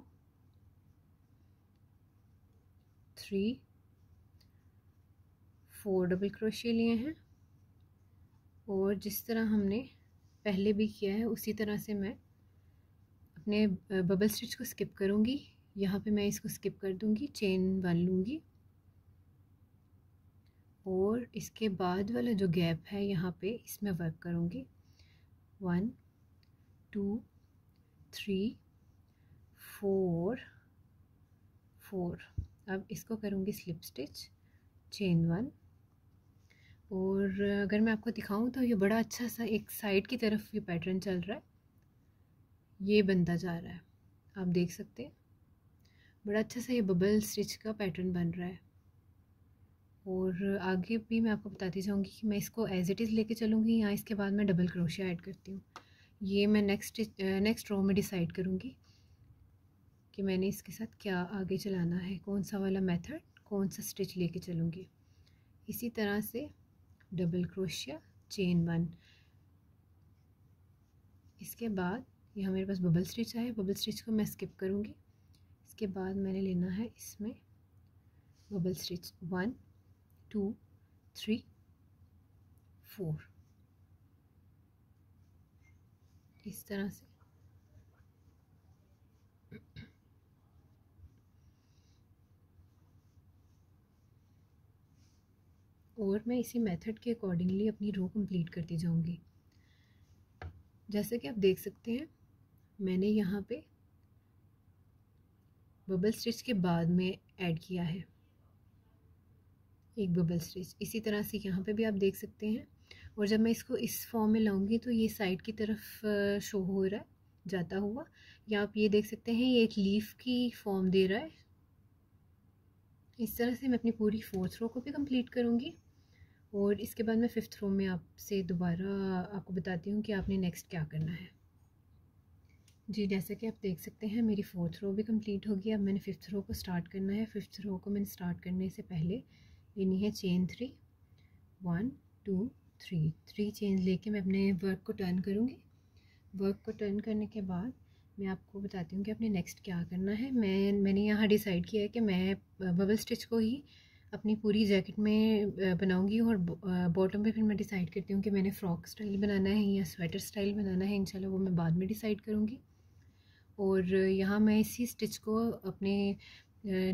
3 4 डबल क्रोशिया लिए हैं और जिस तरह हमने पहले भी किया है उसी तरह से मैं अपने बबल स्टिच को स्किप करूँगी। यहाँ पे मैं इसको स्किप कर दूँगी, चेन 1 लूँगी और इसके बाद वाला जो गैप है यहाँ पे इसमें वर्क करूँगी 1 2 3 4 4। अब इसको करूँगी स्लिप स्टिच चेन 1, और अगर मैं आपको दिखाऊं तो ये बड़ा अच्छा सा एक साइड की तरफ ये पैटर्न चल रहा है, ये बनता जा रहा है, आप देख सकते हैं बड़ा अच्छा सा ये बबल स्टिच का पैटर्न बन रहा है। और आगे भी मैं आपको बताती जाऊंगी कि मैं इसको एज इट इज़ लेके चलूँगी या इसके बाद मैं डबल क्रोशिया ऐड करती हूँ। ये मैं नेक्स्ट रो में डिसाइड करूँगी कि मैंने इसके साथ क्या आगे चलाना है, कौन सा वाला मेथड, कौन सा स्टिच लेके चलूँगी। इसी तरह से डबल क्रोशिया चेन 1, इसके बाद यहाँ मेरे पास बबल स्टिच है, बबल स्टिच को मैं स्किप करूँगी। इसके बाद मैंने लेना है इसमें बबल स्टिच 1 2 3 4, इस तरह से। और मैं इसी मेथड के अकॉर्डिंगली अपनी रो कंप्लीट करती जाऊंगी। जैसे कि आप देख सकते हैं मैंने यहाँ पे बबल स्टिच के बाद में ऐड किया है एक बबल स्टिच, इसी तरह से यहाँ पे भी आप देख सकते हैं। और जब मैं इसको इस फॉर्म में लाऊंगी तो ये साइड की तरफ शो हो रहा है जाता हुआ, या आप ये देख सकते हैं ये एक लीफ की फॉर्म दे रहा है। इस तरह से मैं अपनी पूरी 4th रो को भी कंप्लीट करूँगी और इसके बाद मैं 5th रो में आपसे दोबारा आपको बताती हूँ कि आपने नेक्स्ट क्या करना है। जी जैसे कि आप देख सकते हैं मेरी 4th रो भी कंप्लीट होगी। अब मैंने 5th रो को स्टार्ट करना है। 5th रो को मैंने स्टार्ट करने से पहले लेनी है चेन 3 1 2 3 चेन लेके मैं अपने वर्क को टर्न करूँगी। वर्क को टर्न करने के बाद मैं आपको बताती हूँ कि आपने नेक्स्ट क्या करना है। मैंने यहाँ डिसाइड किया है कि मैं बबल स्टिच को ही अपनी पूरी जैकेट में बनाऊँगी और बॉटम पे फिर मैं डिसाइड करती हूँ कि मैंने फ़्रॉक स्टाइल बनाना है या स्वेटर स्टाइल बनाना है। इंशाल्लाह वो मैं बाद में डिसाइड करूँगी। और यहाँ मैं इसी स्टिच को अपने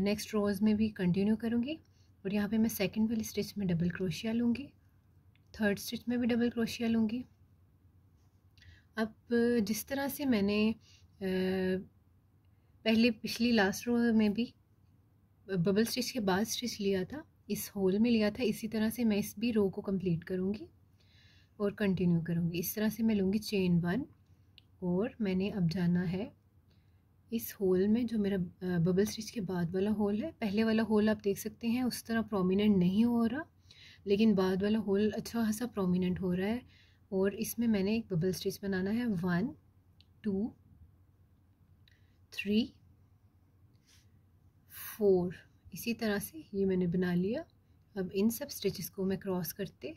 नेक्स्ट रोज़ में भी कंटिन्यू करूँगी। और यहाँ पे मैं सेकंड वाली स्टिच में डबल क्रोशिया लूँगी, थर्ड स्टिच में भी डबल क्रोशिया लूँगी। अब जिस तरह से मैंने पहले पिछली लास्ट रो में भी बबल स्टिच के बाद स्टिच लिया था, इस होल में लिया था, इसी तरह से मैं इस भी रो को कंप्लीट करूँगी और कंटिन्यू करूँगी। इस तरह से मैं लूँगी चेन 1 और मैंने अब जाना है इस होल में जो मेरा बबल स्टिच के बाद वाला होल है। पहले वाला होल आप देख सकते हैं उस तरह प्रोमिनेंट नहीं हो रहा, लेकिन बाद वाला होल अच्छा खासा प्रोमिनेंट हो रहा है। और इसमें मैंने एक बबल स्टिच बनाना है 1 2 3 4, इसी तरह से ये मैंने बना लिया। अब इन सब स्टिचेस को मैं क्रॉस करते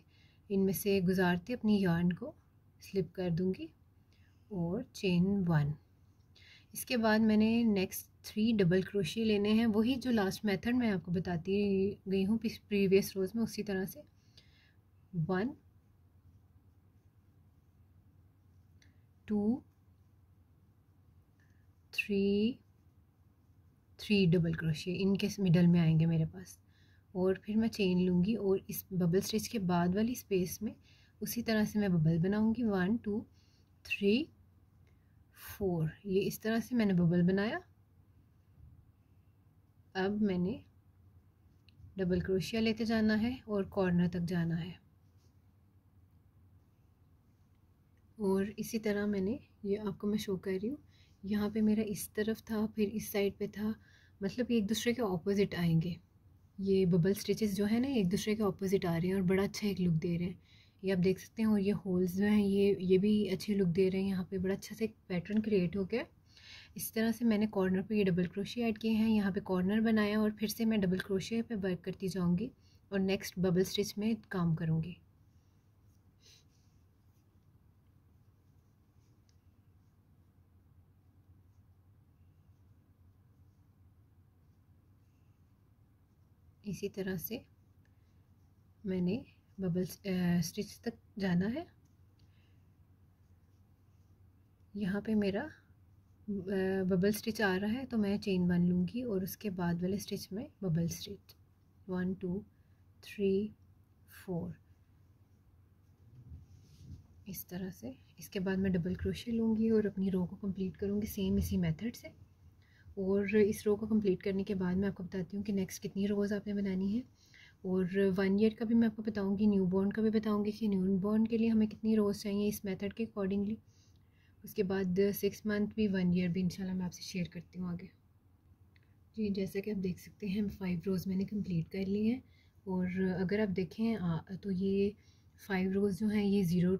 इनमें से गुजारते अपनी यार्न को स्लिप कर दूंगी और चेन 1। इसके बाद मैंने नेक्स्ट 3 डबल क्रोशिया लेने हैं, वही जो लास्ट मेथड मैं आपको बताती गई हूँ प्रीवियस रोज़ में, उसी तरह से 1 2 3 डबल क्रोशिया इनके मिडल में आएंगे मेरे पास, और फिर मैं चेन लूँगी और इस बबल स्टिच के बाद वाली स्पेस में उसी तरह से मैं बबल बनाऊँगी। 1 2 3 4, ये इस तरह से मैंने बबल बनाया। अब मैंने डबल क्रोशिया लेते जाना है और कॉर्नर तक जाना है, और इसी तरह मैंने ये आपको मैं शो कर रही हूँ। यहाँ पे मेरा इस तरफ था, फिर इस साइड पे था, मतलब ये एक दूसरे के ऑपोजिट आएंगे। ये बबल स्टिचेस जो है ना, एक दूसरे के ऑपोजिट आ रहे हैं और बड़ा अच्छा एक लुक दे रहे हैं, ये आप देख सकते हैं। और ये होल्स जो हैं ये भी अच्छे लुक दे रहे हैं, यहाँ पे बड़ा अच्छा से एक पैटर्न क्रिएट हो गया। इस तरह से मैंने कॉर्नर पे ये डबल क्रोशिया ऐड किए हैं, यहाँ पे कॉर्नर बनाया और फिर से मैं डबल क्रोशिया पे वर्क करती जाऊँगी और नेक्स्ट बबल स्टिच में काम करूँगी। इसी तरह से मैंने बबल स्टिच तक जाना है। यहाँ पे मेरा बबल स्टिच आ रहा है तो मैं चेन 1 लूँगी और उसके बाद वाले स्टिच में बबल स्टिच 1 2 3 4 इस तरह से। इसके बाद मैं डबल क्रोशिया लूँगी और अपनी रो को कंप्लीट करूँगी सेम इसी मेथड से। और इस रो को कंप्लीट करने के बाद मैं आपको बताती हूँ कि नेक्स्ट कितनी रोज़ आपने बनानी है, और 1 ईयर का भी मैं आपको बताऊँगी, न्यू बॉर्न का भी बताऊँगी कि न्यू बॉर्न के लिए हमें कितनी रोज़ चाहिए इस मेथड के अकॉर्डिंगली। उसके बाद 6 मंथ भी 1 ईयर भी इंशाल्लाह मैं आपसे शेयर करती हूँ आगे। जी जैसा कि आप देख सकते हैं 5 रोज़ मैंने कंप्लीट कर ली हैं, और अगर आप देखें तो ये 5 रोज़ जो हैं ये 0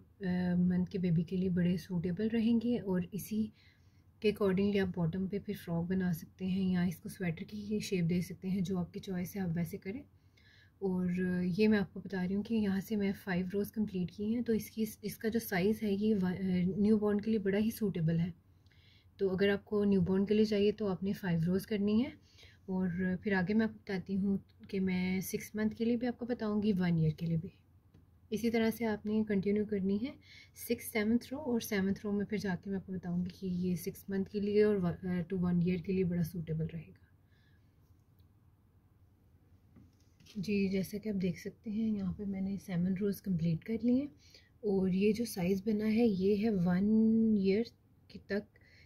मंथ के बेबी के लिए बड़े सूटेबल रहेंगे, और इसी के अकॉर्डिंगली आप बॉटम पे फिर फ्रॉक बना सकते हैं या इसको स्वेटर की शेप दे सकते हैं, जो आपकी चॉइस है आप वैसे करें। और ये मैं आपको बता रही हूँ कि यहाँ से मैं 5 रोज़ कंप्लीट की हैं, तो इसका जो साइज़ है ये न्यू बॉर्न के लिए बड़ा ही सूटेबल है। तो अगर आपको न्यू बॉर्न के लिए चाहिए तो आपने 5 रोज़ करनी है, और फिर आगे मैं आपको बताती हूँ कि मैं 6 मंथ के लिए भी आपको बताऊँगी, 1 ईयर के लिए भी। इसी तरह से आपने कंटिन्यू करनी है 6 7th रो, और 7th रो में फिर जाके मैं आपको बताऊँगी कि ये 6 मंथ के लिए और टू 1 ईयर के लिए बड़ा सूटेबल रहेगा। जी जैसा कि आप देख सकते हैं यहाँ पे मैंने 7 रोज़ कंप्लीट कर लिए हैं, और ये जो साइज़ बना है ये है 1 ईयर की तक,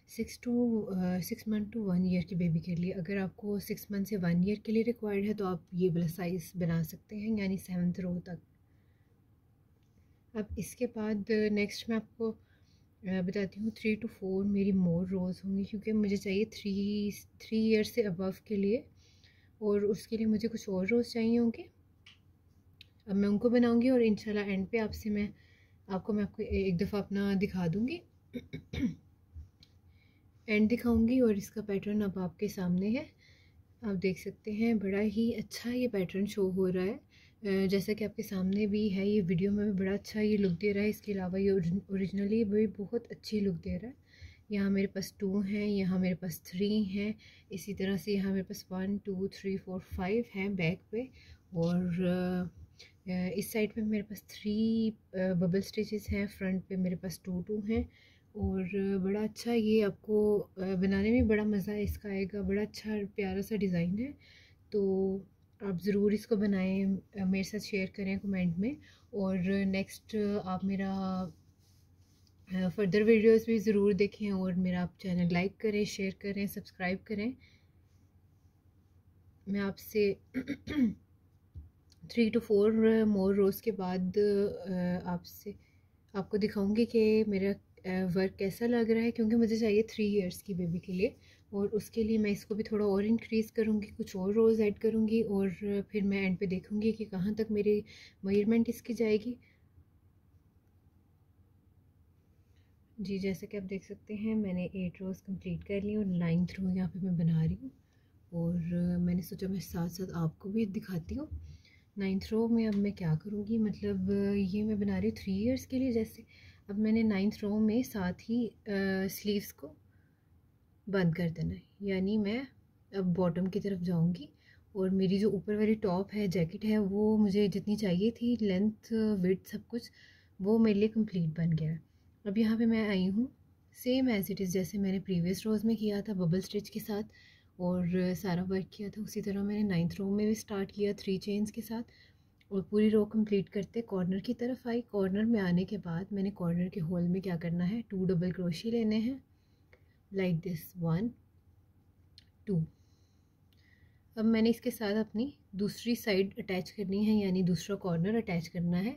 6 मंथ टू 1 ईयर की बेबी के लिए। अगर आपको 6 मंथ से 1 ईयर के लिए रिक्वायर्ड है तो आप ये वाला साइज़ बना सकते हैं, यानी 7th रो तक। अब इसके बाद नेक्स्ट मैं आपको बताती हूँ 3 to 4 मेरी मोर रोज़ होंगी, क्योंकि मुझे चाहिए 3 ईयर से अबव के लिए, और उसके लिए मुझे कुछ और रोज़ चाहिए होंगे। अब मैं उनको बनाऊंगी और इंशाल्लाह एंड पे मैं आपको एक दफ़ा अपना दिखा दूंगी एंड दिखाऊंगी, और इसका पैटर्न अब आपके सामने है। आप देख सकते हैं बड़ा ही अच्छा ये पैटर्न शो हो रहा है, जैसा कि आपके सामने भी है। ये वीडियो में भी बड़ा अच्छा ये लुक दे रहा है, इसके अलावा ये ओरिजिनली भी बहुत अच्छी लुक दे रहा है। यहाँ मेरे पास 2 हैं, यहाँ मेरे पास 3 हैं, इसी तरह से यहाँ मेरे पास 1 2 3 4 5 हैं बैक पे, और इस साइड पे मेरे पास 3 बबल स्टिचेस हैं, फ्रंट पे मेरे पास 2 हैं। और बड़ा अच्छा ये आपको बनाने में बड़ा मज़ा इसका आएगा, बड़ा अच्छा प्यारा सा डिज़ाइन है। तो आप ज़रूर इसको बनाएं, मेरे साथ शेयर करें कमेंट में, और नेक्स्ट आप मेरा फर्दर वीडियोस भी ज़रूर देखें, और मेरा आप चैनल लाइक करें, शेयर करें, सब्सक्राइब करें। मैं आपसे 3 to 4 मोर रोज़ के बाद आपको दिखाऊंगी कि मेरा वर्क कैसा लग रहा है, क्योंकि मुझे चाहिए 3 ईयर्स की बेबी के लिए, और उसके लिए मैं इसको भी थोड़ा और इंक्रीज़ करूँगी, कुछ और रोज़ ऐड करूँगी, और फिर मैं एंड पे देखूँगी कि कहाँ तक मेरी मेजरमेंट इसकी जाएगी। जी जैसा कि आप देख सकते हैं मैंने 8 रोज़ कंप्लीट कर ली और 9th रो यहाँ पे मैं बना रही हूँ, और मैंने सोचा मैं साथ साथ आपको भी दिखाती हूँ। 9th रो में अब मैं क्या करूँगी, मतलब ये मैं बना रही हूँ 3 इयर्स के लिए। जैसे अब मैंने 9th रो में साथ ही स्लीव्स को बंद कर देना है, यानी मैं अब बॉटम की तरफ जाऊँगी। और मेरी जो ऊपर वाली टॉप है, जैकेट है, वो मुझे जितनी चाहिए थी लेंथ विड्थ सब कुछ, वो मेरे लिए कंप्लीट बन गया है। अब यहाँ पे मैं आई हूँ सेम एज इट इज़ जैसे मैंने प्रीवियस रोज़ में किया था बबल स्टिच के साथ और सारा वर्क किया था, उसी तरह मैंने 9th रो में भी स्टार्ट किया 3 चेन्स के साथ और पूरी रो कंप्लीट करते कॉर्नर की तरफ आई। कॉर्नर में आने के बाद मैंने कॉर्नर के होल में क्या करना है, 2 डबल क्रोशे लेने हैं लाइक दिस, 1 2। अब मैंने इसके साथ अपनी दूसरी साइड अटैच करनी है, यानी दूसरा कॉर्नर अटैच करना है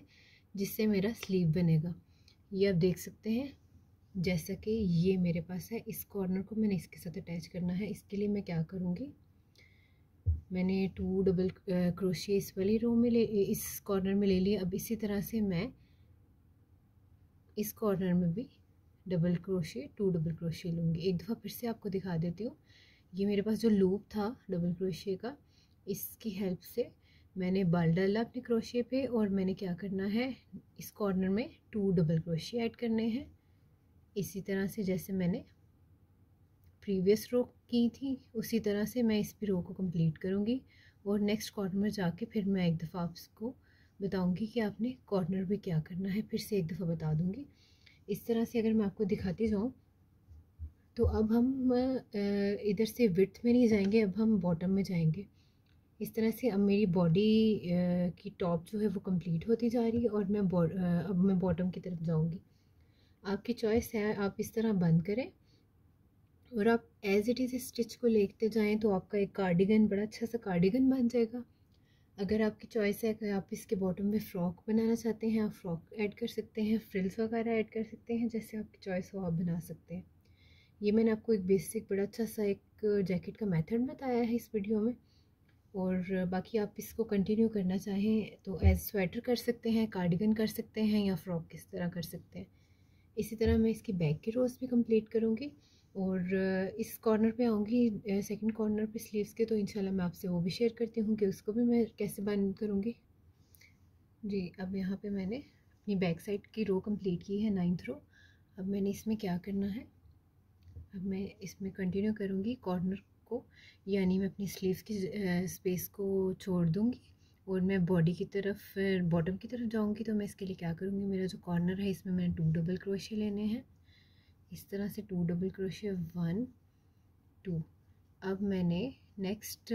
जिससे मेरा स्लीव बनेगा। ये आप देख सकते हैं जैसा कि ये मेरे पास है, इस कॉर्नर को मैंने इसके साथ अटैच करना है। इसके लिए मैं क्या करूँगी, मैंने 2 डबल क्रोशे इस वाली रो में इस कॉर्नर में ले लिया। अब इसी तरह से मैं इस कॉर्नर में भी डबल क्रोशे 2 डबल क्रोशे लूँगी। एक दफ़ा फिर से आपको दिखा देती हूँ। ये मेरे पास जो लूप था डबल क्रोशे का, इसकी हेल्प से मैंने बल डाला अपने क्रोशे पे और मैंने क्या करना है, इस कॉर्नर में 2 डबल क्रोशे ऐड करने हैं। इसी तरह से जैसे मैंने प्रीवियस रो की थी उसी तरह से मैं इस भी रो को कंप्लीट करूँगी और नेक्स्ट कॉर्नर में जाके फिर मैं एक दफ़ा आपको बताऊँगी कि आपने कॉर्नर पे क्या करना है, फिर से एक दफ़ा बता दूँगी। इस तरह से अगर मैं आपको दिखाती जाऊँ तो अब हम इधर से विड्थ में नहीं जाएंगे, अब हम बॉटम में जाएंगे। इस तरह से अब मेरी बॉडी की टॉप जो है वो कंप्लीट होती जा रही है और अब मैं बॉटम की तरफ जाऊँगी। आपकी चॉइस है, आप इस तरह बंद करें और आप एज़ इट इज़ स्टिच को लेते जाएं तो आपका एक कार्डिगन, बड़ा अच्छा सा कार्डिगन बन जाएगा। अगर आपकी चॉइस है कि आप इसके बॉटम में फ़्रॉक बनाना चाहते हैं, आप फ्रॉक ऐड कर सकते हैं, फ्रिल्स वगैरह ऐड कर सकते हैं, जैसे आपकी चॉइस हो आप बना सकते हैं। ये मैंने आपको एक बेसिक बड़ा अच्छा सा एक जैकेट का मेथड बताया है इस वीडियो में, और बाकी आप इसको कंटिन्यू करना चाहें तो एज स्वेटर कर सकते हैं, कार्डिगन कर सकते हैं या फ्रॉक किस तरह कर सकते हैं। इसी तरह मैं इसकी बैक की रोज़ भी कंप्लीट करूँगी और इस कॉर्नर पे आऊँगी सेकंड कॉर्नर पे स्लीव्स के, तो इंशाल्लाह मैं आपसे वो भी शेयर करती हूँ कि उसको भी मैं कैसे बंद करूँगी। जी, अब यहाँ पे मैंने अपनी बैक साइड की रो कंप्लीट की है 9th रो। अब मैंने इसमें क्या करना है, अब मैं इसमें कंटिन्यू करूँगी कॉर्नर को, यानी मैं अपनी स्लीव्स की स्पेस को छोड़ दूँगी और मैं बॉडी की तरफ फिर बॉटम की तरफ जाऊँगी। तो मैं इसके लिए क्या करूँगी, मेरा जो कॉर्नर है इसमें मैंने 2 डबल क्रोशे लेने हैं, इस तरह से 2 डबल क्रोशे 1 2। अब मैंने नेक्स्ट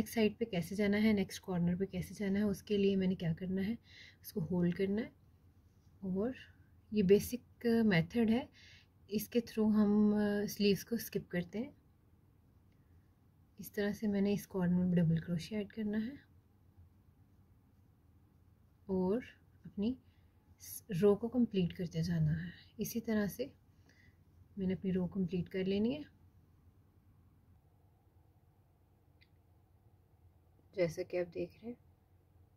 साइड पे कैसे जाना है, नेक्स्ट कॉर्नर पे कैसे जाना है, उसके लिए मैंने क्या करना है, उसको होल्ड करना है और ये बेसिक मेथड है, इसके थ्रू हम स्लीव्स को स्किप करते हैं। इस तरह से मैंने इस कॉर्नर में डबल क्रोशे ऐड करना है और अपनी रो को कंप्लीट करते जाना है। इसी तरह से मैंने अपनी रो कंप्लीट कर लेनी है। जैसा कि आप देख रहे हैं,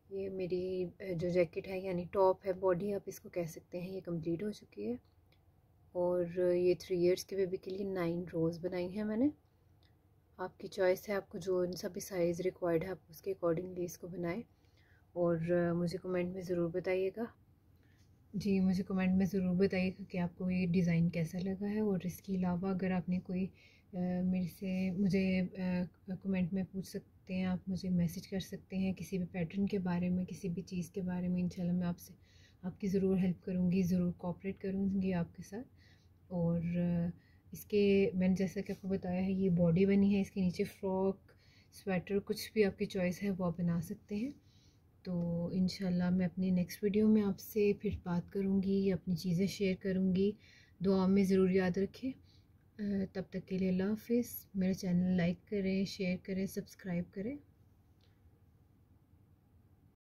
ये मेरी जो जैकेट है यानी टॉप है, बॉडी आप इसको कह सकते हैं, ये कंप्लीट हो चुकी है। और ये 3 इयर्स के बेबी के लिए 9 रोज़ बनाई हैं मैंने। आपकी चॉइस है, आपको जो इन सभी साइज़ रिक्वायर्ड है आप उसके अकॉर्डिंगली इसको बनाएं और मुझे कमेंट में ज़रूर बताइएगा। जी, मुझे कमेंट में ज़रूर बताइएगा कि आपको ये डिज़ाइन कैसा लगा है। और इसके अलावा अगर आपने कोई मेरे से मुझे कमेंट में पूछ सकते हैं, आप मुझे मैसेज कर सकते हैं किसी भी पैटर्न के बारे में, किसी भी चीज़ के बारे में। इंशाल्लाह मैं आपसे आपकी ज़रूर हेल्प करूँगी, ज़रूर कोऑपरेट करूँगी आपके साथ। और इसके मैंने जैसा कि आपको बताया है, ये बॉडी बनी है, इसके नीचे फ्रॉक, स्वेटर, कुछ भी आपकी चॉइस है वो आप बना सकते हैं। तो इंशाल्लाह मैं अपनी नेक्स्ट वीडियो में आपसे फिर बात करूँगी, अपनी चीज़ें शेयर करूँगी। दुआ में ज़रूर याद रखें। तब तक के लिए अल्लाह हाफ़िज़। मेरा चैनल लाइक करें, शेयर करें, सब्सक्राइब करें।